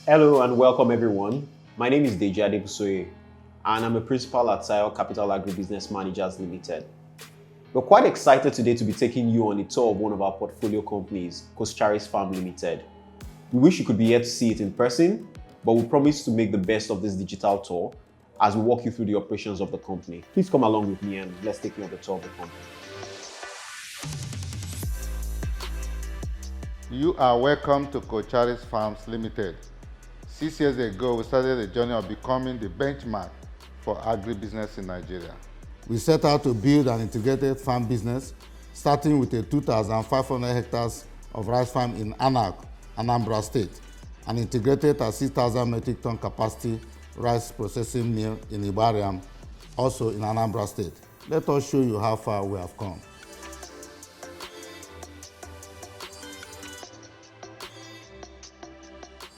Hello and welcome everyone. My name is Deji Adebusoye and I'm a principal at Sayo Capital Agribusiness Managers Limited. We're quite excited today to be taking you on a tour of one of our portfolio companies, Coscharis Farms Limited. We wish you could be here to see it in person, but we promise to make the best of this digital tour as we walk you through the operations of the company. Please come along with me and let's take you on the tour of the company. You are welcome to Coscharis Farms Limited. 6 years ago, we started the journey of becoming the benchmark for agribusiness in Nigeria. We set out to build an integrated farm business, starting with a 2,500 hectares of rice farm in Anak, Anambra State, and integrated a 6,000 metric ton capacity rice processing mill in Ibariam, also in Anambra State. Let us show you how far we have come.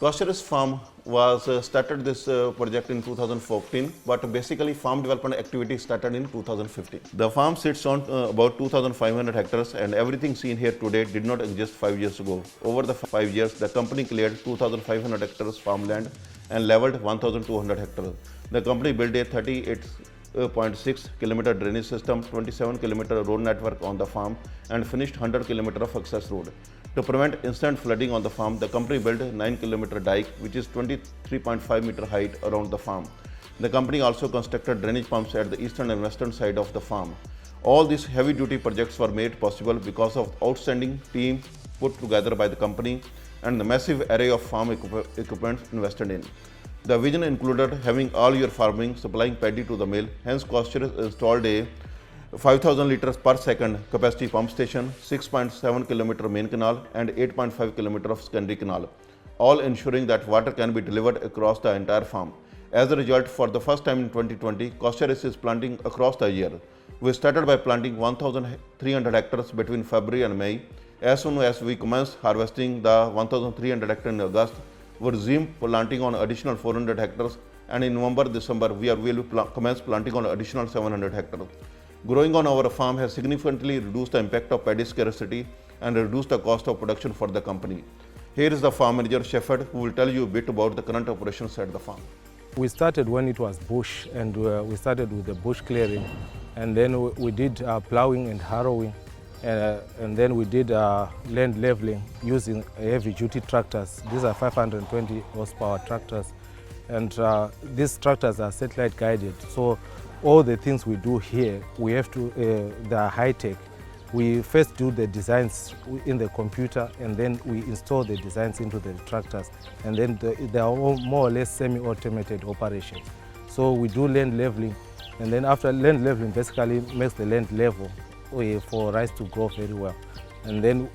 Coscharis Farm was started this project in 2014, but basically farm development activity started in 2015. The farm sits on about 2,500 hectares, and everything seen here today did not exist 5 years ago. Over the 5 years, the company cleared 2,500 hectares farmland and leveled 1,200 hectares. The company built a 38.6 kilometer drainage system, 27 kilometer road network on the farm, and finished 100 kilometer of access road. To prevent instant flooding on the farm, the company built a 9 kilometer dike, which is 23.5 meter height around the farm. The company also constructed drainage pumps at the eastern and western side of the farm. All these heavy duty projects were made possible because of outstanding team put together by the company and the massive array of farm equipment invested in. The vision included having all year farming, supplying paddy to the mill. Hence, Coscharis installed a 5,000 liters per second capacity pump station, 6.7 kilometer main canal and 8.5 kilometer of secondary canal, all ensuring that water can be delivered across the entire farm. As a result, for the first time in 2020, Coscharis is planting across the year. We started by planting 1,300 hectares between February and May. As soon as we commenced harvesting the 1,300 hectares in August, we resumed planting on additional 400 hectares, and in November-December we will commence planting on additional 700 hectares. Growing on our farm has significantly reduced the impact of paddy scarcity and reduced the cost of production for the company. Here is the farm manager, Shepherd, who will tell you a bit about the current operations at the farm. We started when it was bush, and we started with the bush clearing, and then we did plowing and harrowing, and then we did land leveling using heavy-duty tractors. These are 520 horsepower tractors, and these tractors are satellite guided. So all the things we do here, we have to, they are high-tech. We first do the designs in the computer, and then we install the designs into the tractors, and then they are all more or less semi-automated operations. So we do land leveling, and then after land leveling basically makes the land level for rice to grow very well. And then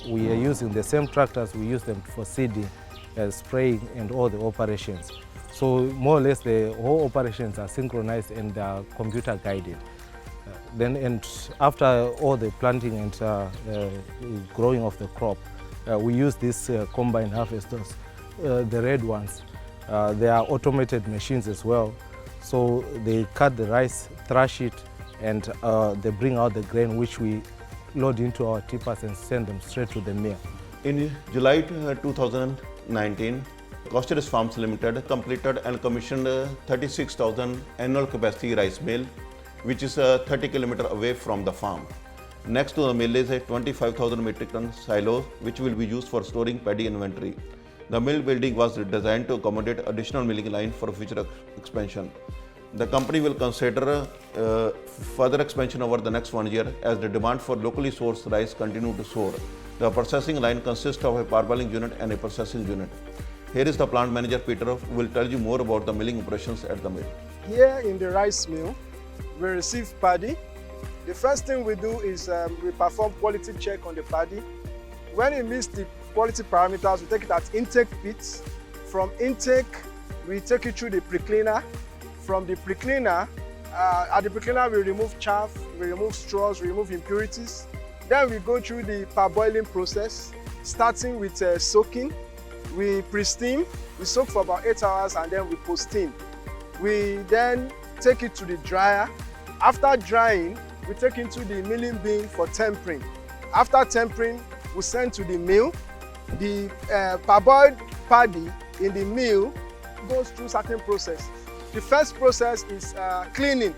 we are using the same tractors, we use them for seeding, spraying, and all the operations. So more or less the whole operations are synchronized and are computer guided. And after all the planting and growing of the crop, we use these combine harvesters, the red ones. They are automated machines as well. So they cut the rice, thrash it, and they bring out the grain, which we load into our tippers and send them straight to the mill. In July 2019, Coscharis Farms Limited completed and commissioned 36,000 annual capacity rice mill, which is 30 km away from the farm. Next to the mill is a 25,000 metric ton silo, which will be used for storing paddy inventory. The mill building was designed to accommodate additional milling line for future expansion. The company will consider further expansion over the next 1 year as the demand for locally sourced rice continue to soar. The processing line consists of a parboiling unit and a processing unit. Here is the plant manager, Peter, who will tell you more about the milling operations at the mill. Here in the rice mill, we receive paddy. The first thing we do is we perform quality check on the paddy. When it meets the quality parameters, we take it at intake pits. From intake, we take it through the pre-cleaner. From the pre-cleaner, at the pre-cleaner, we remove chaff, we remove straws, we remove impurities. Then we go through the parboiling process, starting with soaking. We pre-steam, we soak for about 8 hours, and then we post-steam. We then take it to the dryer. After drying, we take it to the milling bin for tempering. After tempering, we send to the mill. The parboiled paddy in the mill goes through certain processes. The first process is cleaning.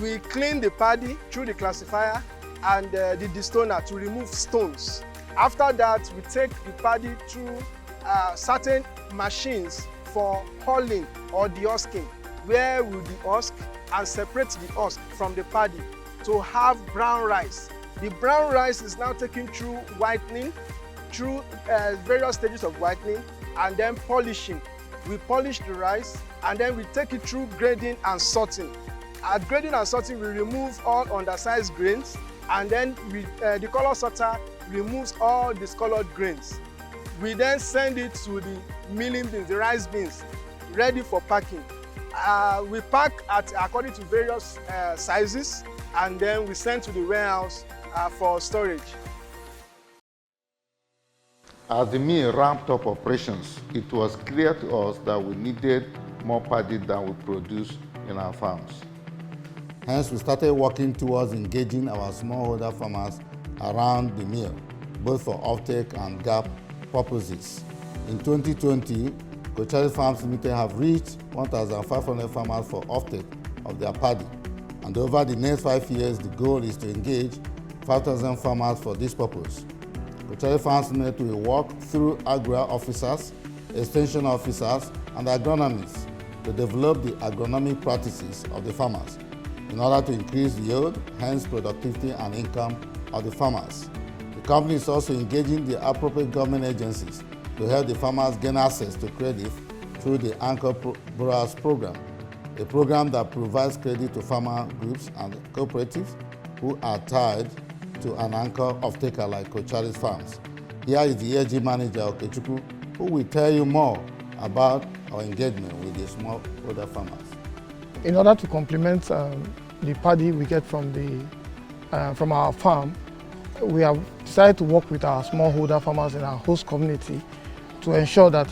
We clean the paddy through the classifier and the destoner to remove stones. After that, we take the paddy through certain machines for hulling or dehusking, where we dehusk and separate the husk from the paddy to have brown rice. The brown rice is now taken through whitening, through various stages of whitening, and then polishing. We polish the rice and then we take it through grading and sorting. At grading and sorting, we remove all undersized grains, and then the color sorter removes all discolored grains. We then send it to the milling bins, the rice bins, ready for packing. We pack according to various sizes, and then we send to the warehouse for storage. As the mill ramped up operations, it was clear to us that we needed more paddy than we produce in our farms. Hence, we started working towards engaging our smallholder farmers around the mill, both for offtake and gap purposes. In 2020, Coscharis Farms Limited have reached 1,500 farmers for offtake of their paddy. And over the next 5 years, the goal is to engage 5,000 farmers for this purpose. Coscharis Farms Limited will work through agri officers, extension officers, and agronomists to develop the agronomic practices of the farmers in order to increase yield, hence productivity and income of the farmers. The company is also engaging the appropriate government agencies to help the farmers gain access to credit through the Anchor Borrowers Program, a program that provides credit to farmer groups and cooperatives who are tied to an anchor off-taker like Coscharis Farms. Here is the ESG manager, Okechukwu, who will tell you more about our engagement with the smallholder farmers. In order to complement the paddy we get from our farm, we have decided to work with our smallholder farmers in our host community to ensure that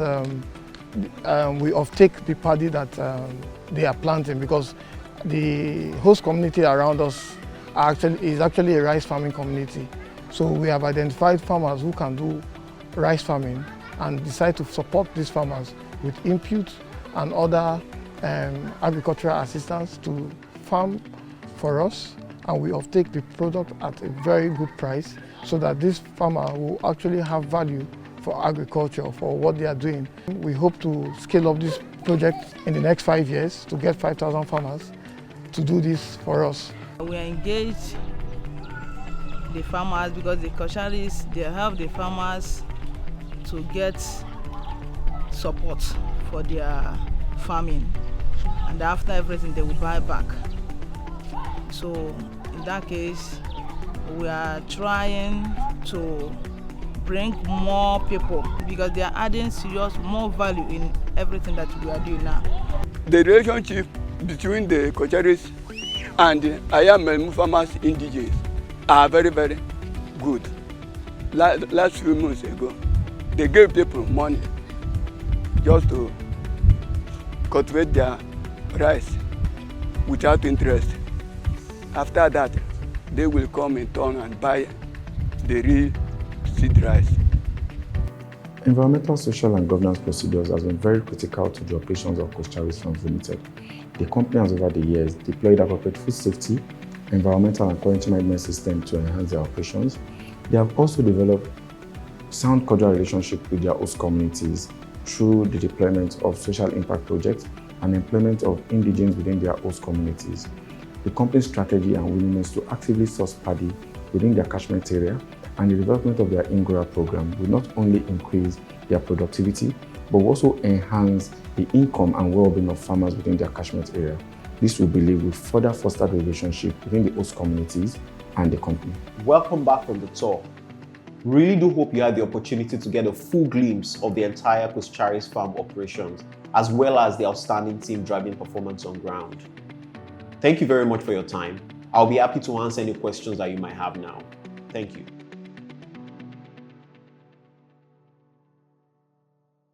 we offtake the paddy that they are planting, because the host community around us is actually a rice farming community. So we have identified farmers who can do rice farming and decide to support these farmers with input and other agricultural assistance to farm for us, and we offtake the product at a very good price so that this farmer will actually have value for agriculture, for what they are doing. We hope to scale up this project in the next 5 years to get 5,000 farmers to do this for us. We engage the farmers because the Coscharis, they help the farmers to get support for their farming, and after everything they will buy back. So in that case, we are trying to bring more people because they are adding serious more value in everything that we are doing now. The relationship between the Coscharis and the Ayamelu farmers indigenous are very, very good. Last few months ago, they gave people money just to cultivate their rice without interest. After that, they will come in turn and buy the real seed rice. Environmental, social and governance procedures has been very critical to the operations of Coscharis Farms Limited. The company has over the years deployed appropriate food safety, environmental and quality management systems to enhance their operations. They have also developed sound cordial relationships with their host communities through the deployment of social impact projects and employment of indigenes within their host communities. The company's strategy and willingness to actively source paddy within their catchment area and the development of their in-grower program will not only increase their productivity, but will also enhance the income and well-being of farmers within their catchment area. This, we believe, will further foster the relationship between the host communities and the company. Welcome back from the tour. Really do hope you had the opportunity to get a full glimpse of the entire Coscharis Farm operations, as well as the outstanding team driving performance on ground. Thank you very much for your time. I'll be happy to answer any questions that you might have now. Thank you.